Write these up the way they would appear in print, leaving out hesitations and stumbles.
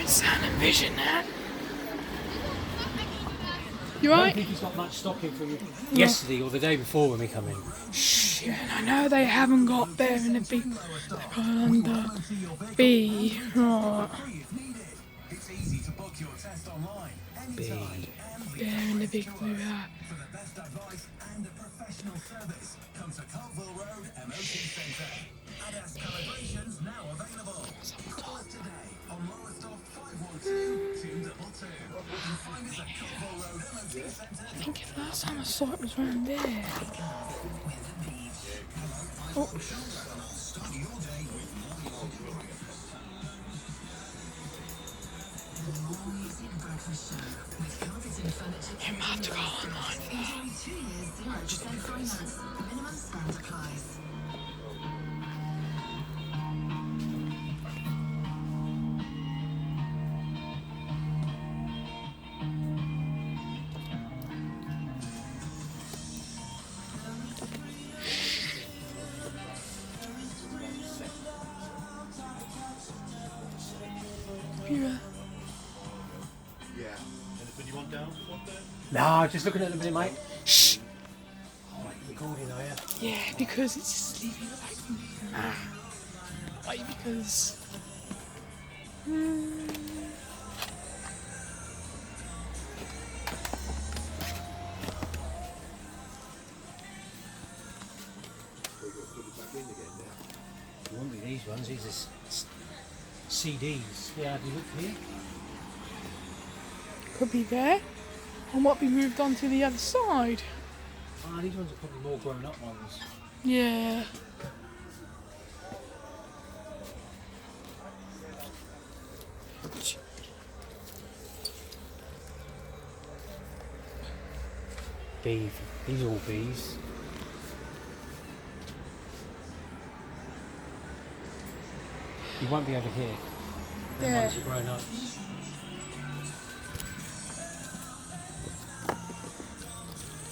in sound and vision now. You I don't right? think he's got much stocking from yesterday or the day before when we come in. Shh, yeah, I know they haven't got Bear in the Big. They've got under B. Right. B. Bear in the Big Blue Hat. I think the last time I saw it was around there. Oh. You might have to go online for yeah. Anything you want down? No, just looking at the minute, mate. Shh. Oh, recording, are you? Yeah, because it's sleeping like why? Because It won't be these ones, these are CDs. Yeah, have you looked here? could be there. I might be moved on to the other side. Ah, these ones are probably more grown up ones. Yeah. B, these are all Bs. You won't be over here. The Yeah. ones are grown up.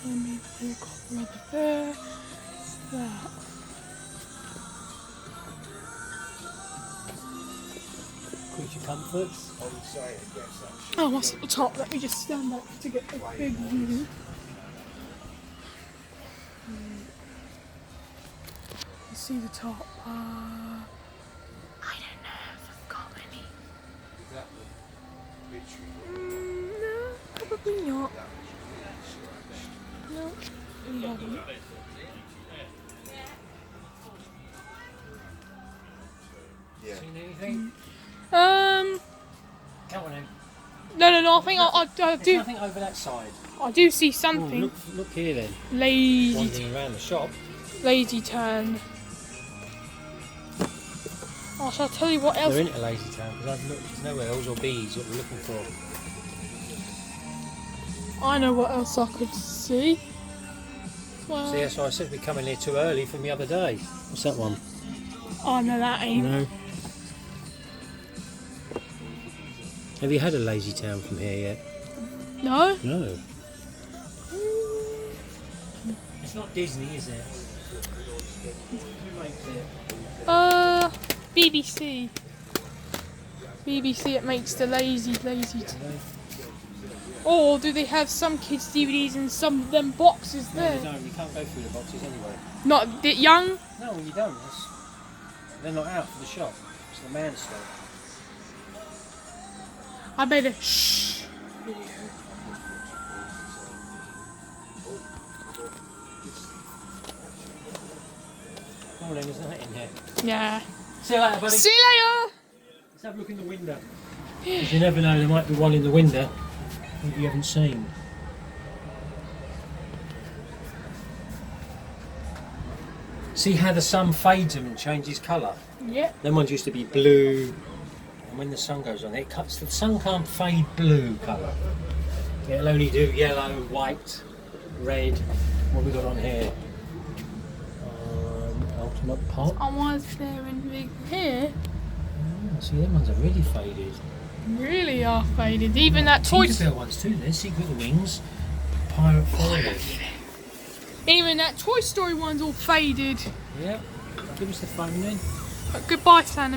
Let me put a couple over there. That. Creature Comforts. I would say it gets that shit. Oh, what's at the top? Let me just stand up to get a big view. You see the top? I don't know if I've got any. Is that the literally No, probably not. that which No, we haven't. yeah. Seen anything? Come on in. No. I think I There's do. nothing over that side. I do see Oh, something. look here then. Lazy, Wandering around the shop. lazy turn. Oh, shall I tell you what else? They're into Lazy Town because I've looked. There's nowhere L's or B's what we're looking for. I know what else I could see. Well, See, that's why I said we're coming here too early from the other day. What's that one? oh no, that ain't. No. Have you had a Lazy Town from here yet? No? No. It's not Disney, is it? Who makes it? BBC. BBC, it makes the lazy. Or do they have some kids' DVDs in some of them boxes No, there? you don't. You can't go through the boxes anyway. Not the young? No, you don't. They're not out for the shop. It's the man's stuff. I made a shh video. Oh, then there's nothing in here. Yeah. See you later, buddy. See you later! Let's have a look in the window. Because you never know, there might be one in the window that you haven't seen. See how the sun fades them and changes colour? Yep. Them ones used to be blue, and when the sun goes on, it cuts. The sun can't fade blue colour. It'll only do yellow, white, red. What have we got on here? Ultimate Pop. I was there in big here. Oh, see, them ones are really faded. Really are faded. Even that toy. Tinkerbell ones too. There's Secret of the Wings, Pirate Friday. Even that Toy Story one's all faded. Yeah. Give us the phone then. But goodbye, Santa.